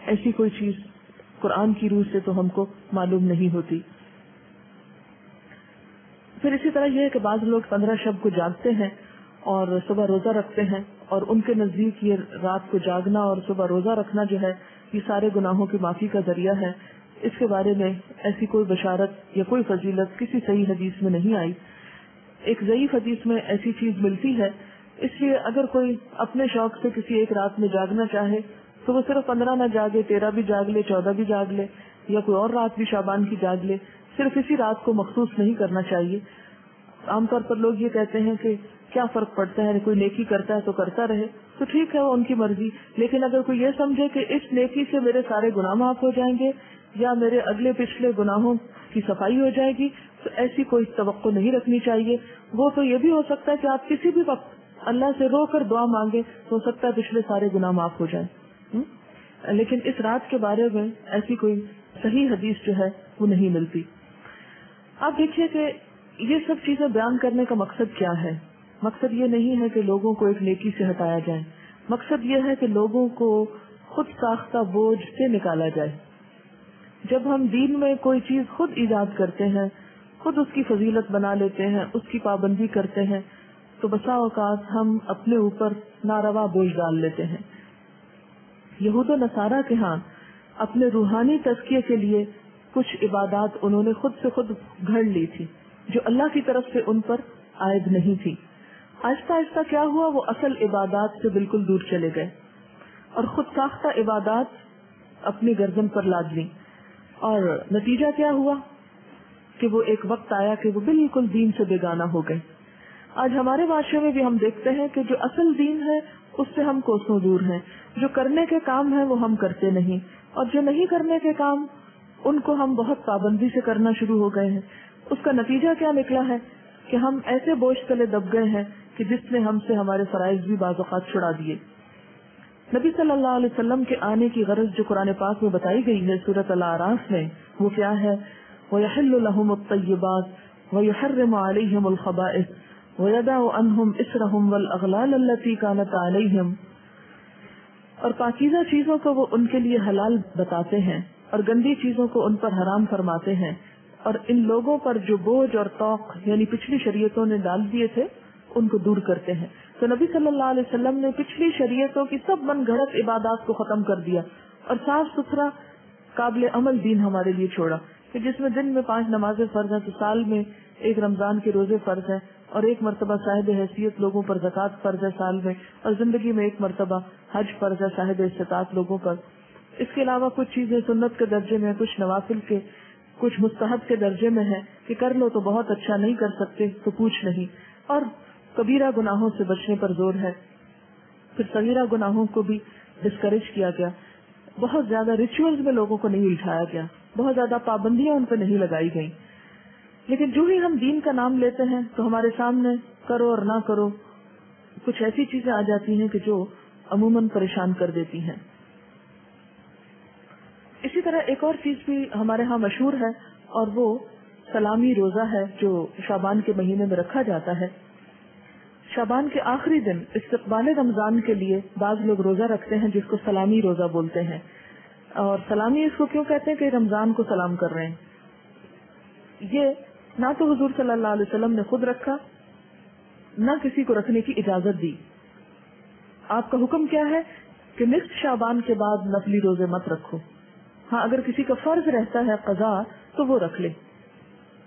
ایسی کوئی چیز قرآن کی روح سے تو ہم کو معلوم نہیں ہوتی. پھر اسی طرح یہ ہے کہ بعض لوگ 15 شب کو جاگتے ہیں اور صبح روزہ رکھتے ہیں، اور ان کے نزدیک یہ رات کو جاگنا اور صبح روزہ رکھنا جو ہے یہ سارے گناہوں کی معافی کا ذریعہ ہے. اس کے بارے میں ایسی کوئی بشارت یا کوئی فضیلت کسی صحیح حدیث میں نہیں آئی. ایک ضعیف حدیث میں ایسی چیز ملتی ہے. اس لیے اگر کوئی اپنے شوق سے کسی ایک رات میں جاگنا چاہے تو وہ صرف 15 نہ جاگے، 13 بھی جاگ لے، 14 بھی جاگ لے، یا کوئی اور رات بھی شعبان کی جاگ لے. صرف اسی رات کو مخصوص نہیں کرنا چاہیے. عام طور پر لوگ یہ کہتے ہیں کہ کیا فرق پڑتا ہے، کوئی نیکی کرتا ہے تو کرتا رہے، تو ٹھیک ہے وہ ان کی مرضی. لیکن اگر کوئی یہ سمجھے کہ اس نیکی سے میرے سارے گناہ معاف ہو جائیں گے یا میرے اگلے پچھلے گناہوں کی صفائی ہو جائے گی، تو ایسی کوئی توقع نہیں رکھنی چاہیے. وہ تو یہ بھی ہو سکتا ہے کہ آپ کسی بھی وقت اللہ سے رو کر دعا مانگے تو ہو سکتا ہے پچھلے سارے گناہ معاف ہو جائیں. لیکن اس رات کے بارے میں ایسی کوئی صحیح حدیث جو ہے وہ نہیں ملتی. آپ دیکھیے کہ یہ سب چیزیں بیان کرنے کا مقصد کیا ہے. مقصد یہ نہیں ہے کہ لوگوں کو ایک نیکی سے ہٹایا جائے. مقصد یہ ہے کہ لوگوں کو خود ساختہ بوجھ سے نکالا جائے. جب ہم دین میں کوئی چیز خود ایجاد کرتے ہیں، خود اس کی فضیلت بنا لیتے ہیں، اس کی پابندی کرتے ہیں، تو بسا اوقات ہم اپنے اوپر ناروا بوجھ ڈال لیتے ہیں. یہود و نصارہ کے ہاں اپنے روحانی تزکیے کے لیے کچھ عبادات انہوں نے خود سے خود گھڑ لی تھی جو اللہ کی طرف سے ان پر عائد نہیں تھی. آہستہ آہستہ کیا ہوا، وہ اصل عبادات سے بالکل دور چلے گئے اور خود ساختہ عبادات اپنی گردن پر لاد لی. اور نتیجہ کیا ہوا کہ وہ ایک وقت آیا کہ وہ بالکل دین سے بیگانہ ہو گئے. آج ہمارے معاشرے میں بھی ہم دیکھتے ہیں کہ جو اصل دین ہے اس سے ہم کوسوں دور ہیں. جو کرنے کے کام ہیں وہ ہم کرتے نہیں، اور جو نہیں کرنے کے کام ان کو ہم بہت پابندی سے کرنا شروع ہو گئے ہیں. اس کا نتیجہ کیا نکلا ہے کہ ہم ایسے بوجھ تلے دب گئے ہیں کہ جس نے ہم سے ہمارے فرائض بھی بعض اوقات چھڑا دیے. نبی صلی اللہ علیہ وسلم کے آنے کی غرض جو قرآن پاک میں بتائی گئی ہے سورۃ الاعراف میں، وہ کیا ہے؟ وَيَحِلُّ لَهُمُ الطَّيِّبَاتُ وَيُحَرِّمُ عَلَيْهِمُ الْخَبَائِثَ وَيَدَعُ عَنْهُمْ إِصْرَهُمْ وَالْأَغْلَالَ الَّتِي كَانَتْ عَلَيْهِمْ. اور پاکیزہ چیزوں کو وہ ان کے لیے حلال بتاتے ہیں اور گندی چیزوں کو ان پر حرام فرماتے ہیں، اور ان لوگوں پر جو بوجھ اور طوق یعنی پچھلی شریعتوں نے ڈال دیے تھے ان کو دور کرتے ہیں. تو نبی صلی اللہ علیہ وسلم نے پچھلی شریعتوں کی سب من گھڑت عبادات کو ختم کر دیا اور صاف ستھرا قابل عمل دین ہمارے لیے چھوڑا کہ جس میں دن میں 5 نمازیں فرض ہیں، تو سال میں ایک رمضان کے روزے فرض ہیں، اور ایک مرتبہ صاحب حیثیت لوگوں پر زکوٰۃ فرض ہے سال میں، اور زندگی میں ایک مرتبہ حج فرض ہے صاحب استطاعت لوگوں پر. اس کے علاوہ کچھ چیزیں سنت کے درجے میں، کچھ نوافل کے، کچھ مستحب کے درجے میں ہے کہ کر لو تو بہت اچھا، نہیں کر سکتے تو پوچھ نہیں. اور کبیرہ گناہوں سے بچنے پر زور ہے. پھر صغیرہ گناہوں کو بھی ڈسکریج کیا گیا. بہت زیادہ ریچولز میں لوگوں کو نہیں الجھایا گیا، بہت زیادہ پابندیاں ان پہ نہیں لگائی گئی. لیکن جو ہی ہم دین کا نام لیتے ہیں تو ہمارے سامنے کرو اور نہ کرو کچھ ایسی چیزیں آ جاتی ہیں کہ جو عموماً پریشان کر دیتی ہیں. اسی طرح ایک اور چیز بھی ہمارے ہاں مشہور ہے، اور وہ سلامی روزہ ہے جو شعبان کے مہینے میں رکھا جاتا ہے. شعبان کے آخری دن استقبال رمضان کے لیے بعض لوگ روزہ رکھتے ہیں جس کو سلامی روزہ بولتے ہیں. اور سلامی اس کو کیوں کہتے ہیں کہ رمضان کو سلام کر رہے ہیں. یہ نہ تو حضور صلی اللہ علیہ وسلم نے خود رکھا، نہ کسی کو رکھنے کی اجازت دی. آپ کا حکم کیا ہے کہ نصف شعبان کے بعد نفلی روزے مت رکھو. ہاں اگر کسی کا فرض رہتا ہے قضا تو وہ رکھ لے.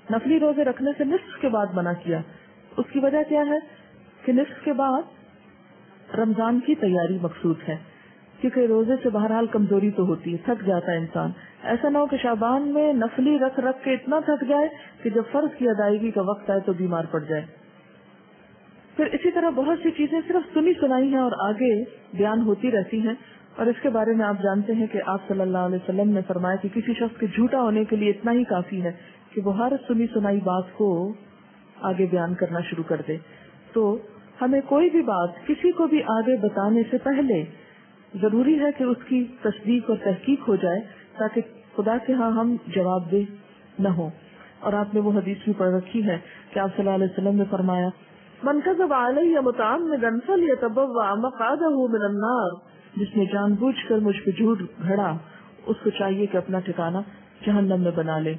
نفلی روزے رکھنے سے نصف کے بعد منع کیا. اس کی وجہ کیا ہے کہ نصف کے بعد رمضان کی تیاری مقصود ہے، کیونکہ روزے سے بہرحال کمزوری تو ہوتی ہے، تھک جاتا ہے انسان. ایسا نہ ہو کہ شعبان میں نفلی رکھ کے اتنا تھک جائے کہ جب فرض کی ادائیگی کا وقت آئے تو بیمار پڑ جائے. پھر اسی طرح بہت سی چیزیں صرف سنی سنائی ہیں اور آگے بیان ہوتی رہتی ہیں. اور اس کے بارے میں آپ جانتے ہیں کہ آپ صلی اللہ علیہ وسلم نے فرمایا کہ کسی شخص کے جھوٹا ہونے کے لیے اتنا ہی کافی ہے کہ وہ ہر سنی سنائی بات کو آگے بیان کرنا شروع کر دے. تو ہمیں کوئی بھی بات کسی کو بھی آگے بتانے سے پہلے ضروری ہے کہ اس کی تصدیق اور تحقیق ہو جائے تاکہ خدا کے ہاں ہم جواب دہ نہ ہوں. اور آپ نے وہ حدیث بھی پڑھ رکھی ہے کہ آپ صلی اللہ علیہ وسلم نے فرمایا من کذب علی متعمدا فلیتبوأ مقعدہ من النار. جس نے جان بوجھ کر مجھ پہ جھوٹ گھڑا اس کو چاہیے کہ اپنا ٹھکانہ جہنم میں بنا لے۔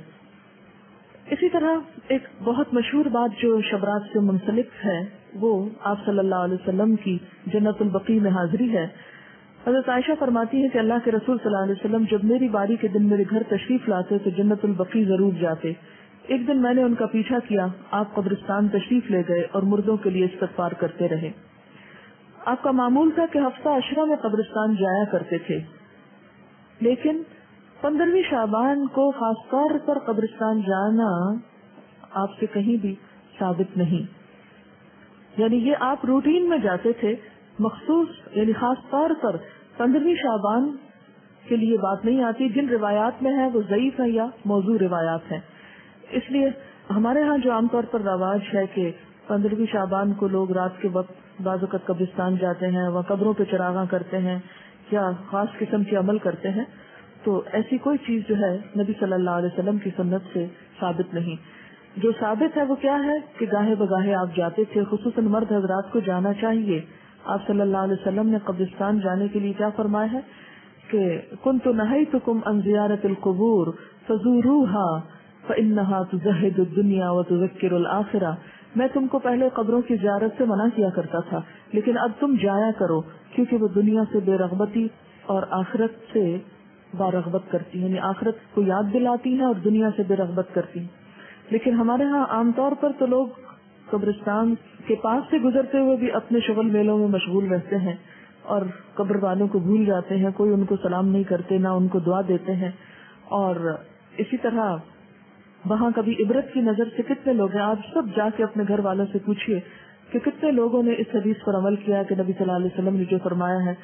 اسی طرح ایک بہت مشہور بات جو شبرات سے منسلک ہے وہ آپ صلی اللہ علیہ وسلم کی جنت البقیع میں حاضری ہے۔ حضرت عائشہ فرماتی ہے کہ اللہ کے رسول صلی اللہ علیہ وسلم جب میری باری کے دن میرے گھر تشریف لاتے تو جنت البقیع ضرور جاتے۔ ایک دن میں نے ان کا پیچھا کیا، آپ قبرستان تشریف لے گئے اور مردوں کے لیے استغفار کرتے رہے۔ آپ کا معمول تھا کہ ہفتہ عشرہ میں قبرستان جایا کرتے تھے، لیکن 15ویں شعبان کو خاص طور پر قبرستان جانا آپ سے کہیں بھی ثابت نہیں، یعنی یہ آپ روٹین میں جاتے تھے، مخصوص یعنی خاص طور پر 15ویں شعبان کے لیے بات نہیں آتی۔ جن روایات میں ہے وہ ضعیف ہے یا موضوع روایات ہیں، اس لیے ہمارے ہاں جو عام طور پر رواج ہے کہ 15ویں شعبان کو لوگ رات کے وقت بعض اوقات قبرستان جاتے ہیں، وہاں قبروں پہ چراغاں کرتے ہیں یا خاص قسم کے عمل کرتے ہیں، تو ایسی کوئی چیز جو ہے نبی صلی اللہ علیہ وسلم کی سنت سے ثابت نہیں۔ جو ثابت ہے وہ کیا ہے کہ گاہے بگاہے آپ جاتے تھے، خصوصاً مرد حضرات کو جانا چاہیے۔ آپ صلی اللہ علیہ وسلم نے قبرستان جانے کے لیے کیا فرمایا ہے کہ كنت نهيتكم عن زيارة القبور فزوروها فإنها تزهد الدنيا وتذكر الآخرة۔ میں تم کو پہلے قبروں کی زیارت سے منع کیا کرتا تھا، لیکن اب تم جایا کرو کیونکہ وہ دنیا سے بے رغبتی اور آخرت سے بارغبت کرتی ہے، یعنی آخرت کو یاد دلاتی ہے اور دنیا سے بے رغبت کرتی ہے۔ لیکن ہمارے ہاں عام طور پر تو لوگ قبرستان کے پاس سے گزرتے ہوئے بھی اپنے شغل میلوں میں مشغول رہتے ہیں اور قبر والوں کو بھول جاتے ہیں، کوئی ان کو سلام نہیں کرتے، نہ ان کو دعا دیتے ہیں۔ اور اسی طرح وہاں کبھی عبرت کی نظر سے کتنے لوگ ہیں، آپ سب جا کے اپنے گھر والوں سے پوچھئے کہ کتنے لوگوں نے اس حدیث پر عمل کیا کہ نبی صلی اللہ علیہ وسلم نے جو فرمایا ہے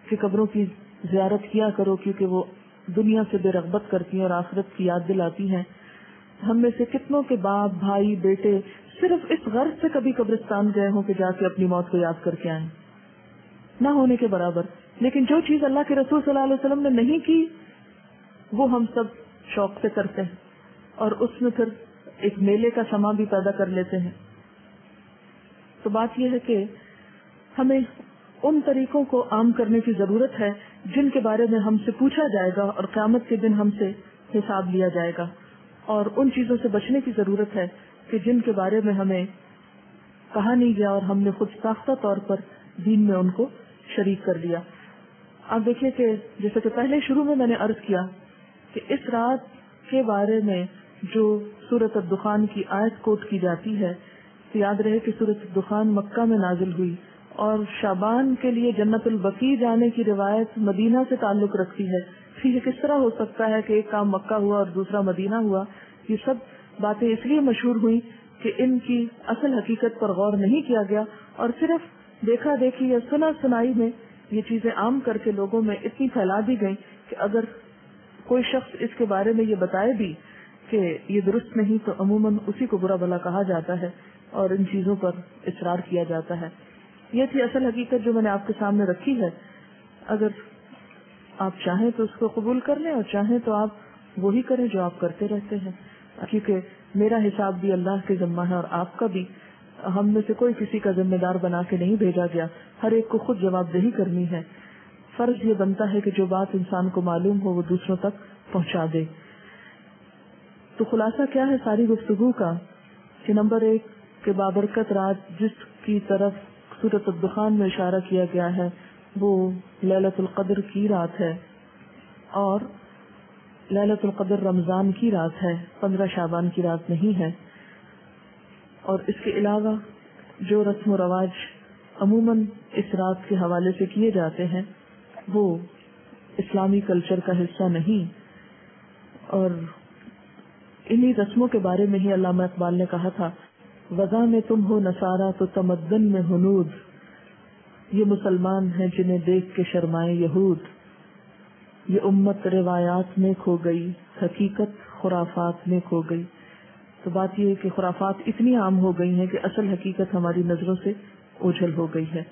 کہ قبروں کی زیارت کیا کرو کیونکہ وہ دنیا سے بے رغبت کرتی ہیں اور آخرت کی یاد دلاتی ہیں۔ ہم میں سے کتنوں کے باپ، بھائی، بیٹے صرف اس غرض سے کبھی قبرستان گئے ہوں کہ جا کے اپنی موت کو یاد کر کے آئیں، نہ ہونے کے برابر۔ لیکن جو چیز اللہ کے رسول صلی اللہ علیہ وسلم نے نہیں کی وہ ہم سب شوق سے کرتے ہیں اور اس میں پھر ایک میلے کا سما بھی پیدا کر لیتے ہیں۔ تو بات یہ ہے کہ ہمیں ان طریقوں کو عام کرنے کی ضرورت ہے جن کے بارے میں ہم سے پوچھا جائے گا اور قیامت کے دن ہم سے حساب لیا جائے گا، اور ان چیزوں سے بچنے کی ضرورت ہے کہ جن کے بارے میں ہمیں کہا نہیں گیا اور ہم نے خود ساختہ طور پر دین میں ان کو شریک کر لیا۔ آپ دیکھیے کہ جیسے کہ پہلے شروع میں نے عرض کیا کہ اس رات کے بارے میں جو سورۃ الدخان کی آیت کوٹ کی جاتی ہے، تو یاد رہے کہ سورۃ الدخان مکہ میں نازل ہوئی اور شعبان کے لیے جنت البقیع جانے کی روایت مدینہ سے تعلق رکھتی ہے۔ یہ کس طرح ہو سکتا ہے کہ ایک کام مکہ ہوا اور دوسرا مدینہ ہوا؟ یہ سب باتیں اس لیے مشہور ہوئی کہ ان کی اصل حقیقت پر غور نہیں کیا گیا اور صرف دیکھا دیکھی یا سنا سنائی میں یہ چیزیں عام کر کے لوگوں میں اتنی پھیلا دی گئی کہ اگر کوئی شخص اس کے بارے میں یہ بتائے بھی کہ یہ درست نہیں تو عموماً اسی کو برا بھلا کہا جاتا ہے اور ان چیزوں پر اصرار کیا جاتا ہے۔ یہ تھی اصل حقیقت جو میں نے آپ کے سامنے رکھی ہے۔ اگر آپ چاہیں تو اس کو قبول کر لیں اور چاہیں تو آپ وہی کریں جو آپ کرتے رہتے ہیں، کیونکہ میرا حساب بھی اللہ کے ذمہ ہے اور آپ کا بھی۔ ہم میں سے کوئی کسی کا ذمہ دار بنا کے نہیں بھیجا گیا، ہر ایک کو خود جواب دہی کرنی ہے۔ فرض یہ بنتا ہے کہ جو بات انسان کو معلوم ہو وہ دوسروں تک پہنچا دے۔ تو خلاصہ کیا ہے ساری گفتگو کا کہ نمبر 1 کہ بابرکت رات جس کی طرف سورۃ الدخان میں اشارہ کیا گیا ہے وہ لیلۃ القدر کی رات ہے، اور لیلۃ القدر رمضان کی رات ہے، 15 شعبان کی رات نہیں ہے۔ اور اس کے علاوہ جو رسم و رواج عموماً اس رات کے حوالے سے کیے جاتے ہیں وہ اسلامی کلچر کا حصہ نہیں، اور انہی رسموں کے بارے میں ہی علامہ اقبال نے کہا تھا، وضع میں تم ہو نصارہ تو تمدن میں ہنود، یہ مسلمان ہیں جنہیں دیکھ کے شرمائے یہود، یہ امت روایات میں کھو گئی، حقیقت خرافات میں کھو گئی۔ تو بات یہ ہے کہ خرافات اتنی عام ہو گئی ہیں کہ اصل حقیقت ہماری نظروں سے اوجھل ہو گئی ہے۔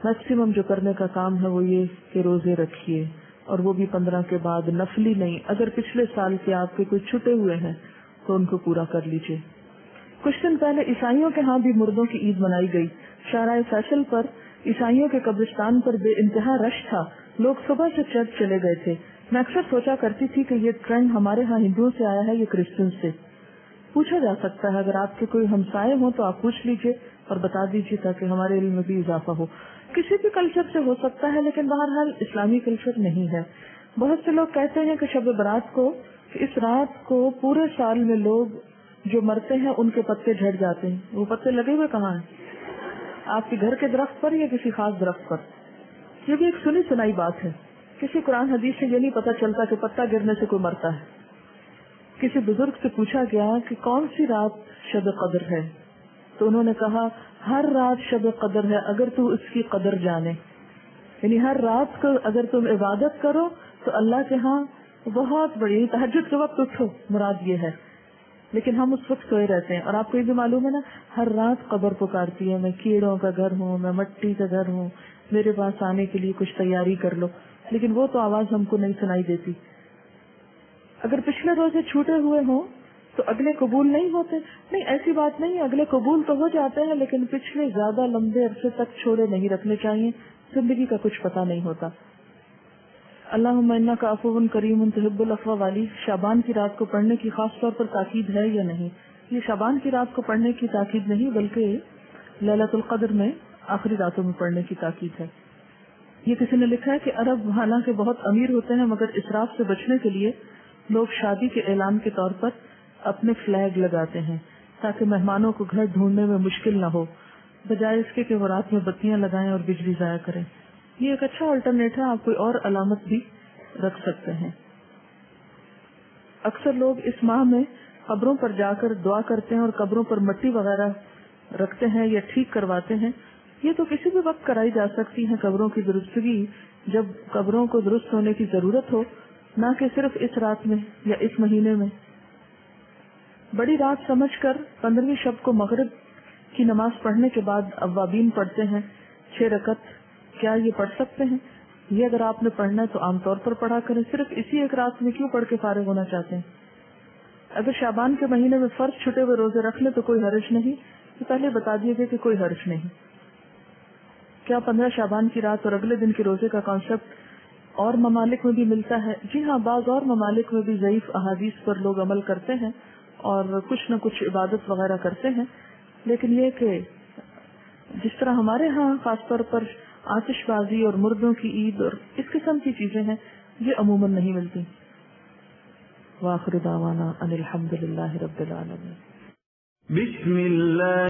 میکسیمم جو کرنے کا کام ہے وہ یہ کہ روزے رکھیے، اور وہ بھی 15 کے بعد نفلی نہیں، اگر پچھلے سال کے آپ کے کوئی چھٹے ہوئے ہیں تو ان کو پورا کر لیجئے۔ کچھ دن پہلے عیسائیوں کے ہاں بھی مردوں کی عید منائی گئی۔ شارع فیصل پر عیسائیوں کے قبرستان پر بے انتہا رش تھا، لوگ صبح سے چرچ چلے گئے تھے۔ میں اکثر سوچا کرتی تھی کہ یہ ٹرینڈ ہمارے ہاں ہندوؤں سے آیا ہے یا کرسچن سے۔ پوچھا جا سکتا ہے، اگر آپ کے کوئی ہمسائے ہوں تو آپ پوچھ لیجئے اور بتا دیجئے تاکہ ہمارے علم میں بھی اضافہ ہو۔ کسی بھی کلچر سے ہو سکتا ہے، لیکن بہرحال اسلامی کلچر نہیں ہے۔ بہت سے لوگ کہتے ہیں کہ شب برات کو، کہ اس رات کو پورے سال میں لوگ جو مرتے ہیں ان کے پتے جھڑ جاتے ہیں۔ وہ پتے لگے ہوئے کہاں ہیں؟ آپ کے گھر کے درخت پر یا کسی خاص درخت پر؟ یہ بھی ایک سنی سنائی بات ہے۔ کسی قرآن حدیث سے یہ نہیں پتا چلتا کہ پتا گرنے سے کوئی مرتا ہے۔ کسی بزرگ سے پوچھا گیا کہ کون سی رات شب قدر ہے، تو انہوں نے کہا ہر رات شب قدر ہے اگر تو اس کی قدر جانے، یعنی ہر رات کو اگر تم عبادت کرو تو اللہ کے ہاں بہت بڑی، تہجد کے وقت اٹھو، مراد یہ ہے۔ لیکن ہم اس وقت سوئے رہتے ہیں، اور آپ کو یہ بھی معلوم ہے نا، ہر رات قبر پکارتی ہے، میں کیڑوں کا گھر ہوں، میں مٹی کا گھر ہوں، میرے پاس آنے کے لیے کچھ تیاری کر لو، لیکن وہ تو آواز ہم کو نہیں سنائی دیتی۔ اگر پچھلے روزے چھوٹے ہوئے ہوں تو اگلے قبول نہیں ہوتے؟ نہیں، ایسی بات نہیں، اگلے قبول تو ہو جاتے ہیں، لیکن پچھلے زیادہ لمبے عرصے تک چھوڑے نہیں رکھنے چاہیے، زندگی کا کچھ پتہ نہیں ہوتا۔ اللہم انک عفو کریم تحب العفو والی شعبان کی رات کو پڑھنے کی خاص طور پر تاکید ہے یا نہیں؟ یہ شعبان کی رات کو پڑھنے کی تاکید نہیں، بلکہ لیلۃ القدر میں آخری راتوں میں پڑھنے کی تاکید ہے۔ یہ کسی نے لکھا ہے کہ عرب حالانکہ بہت امیر ہوتے ہیں، مگر اسراف سے بچنے کے لیے لوگ شادی کے اعلان کے طور پر اپنے فلیگ لگاتے ہیں تاکہ مہمانوں کو گھر ڈھونڈنے میں مشکل نہ ہو، بجائے اس کے کہ وہ رات میں بتیاں لگائیں اور بجلی ضائع کریں۔ یہ ایک اچھا آلٹرنیٹ ہے، آپ کوئی اور علامت بھی رکھ سکتے ہیں۔ اکثر لوگ اس ماہ میں قبروں پر جا کر دعا کرتے ہیں اور قبروں پر مٹی وغیرہ رکھتے ہیں یا ٹھیک کرواتے ہیں۔ یہ تو کسی بھی وقت کرائی جا سکتی ہے قبروں کی درستگی، جب قبروں کو درست ہونے کی ضرورت ہو، نہ کہ صرف اس رات میں یا اس مہینے میں۔ بڑی رات سمجھ کر 15ویں شب کو مغرب کی نماز پڑھنے کے بعد اوابین پڑھتے ہیں 6 رکعت، کیا یہ پڑھ سکتے ہیں؟ یہ اگر آپ نے پڑھنا ہے تو عام طور پر پڑھا کریں، صرف اسی ایک رات میں کیوں پڑھ کے فارغ ہونا چاہتے ہیں؟ اگر شعبان کے مہینے میں فرض چھٹے ہوئے روزے رکھ لیں تو کوئی حرج نہیں، تو پہلے بتا دیے گئے کہ کوئی حرج نہیں۔ کیا 15 شعبان کی رات اور اگلے دن کے روزے کا کانسیپٹ اور ممالک میں بھی ملتا ہے؟ جی ہاں، بعض اور ممالک میں بھی ضعیف احادیث پر لوگ عمل کرتے ہیں اور کچھ نہ کچھ عبادت وغیرہ کرتے ہیں، لیکن یہ کہ جس طرح ہمارے ہاں خاص طور پر آتش بازی اور مردوں کی عید اور اس قسم کی چیزیں ہیں، یہ عموماً نہیں ملتی۔ وآخر دعوانا ان الحمد للہ رب العالمین۔ بسم اللہ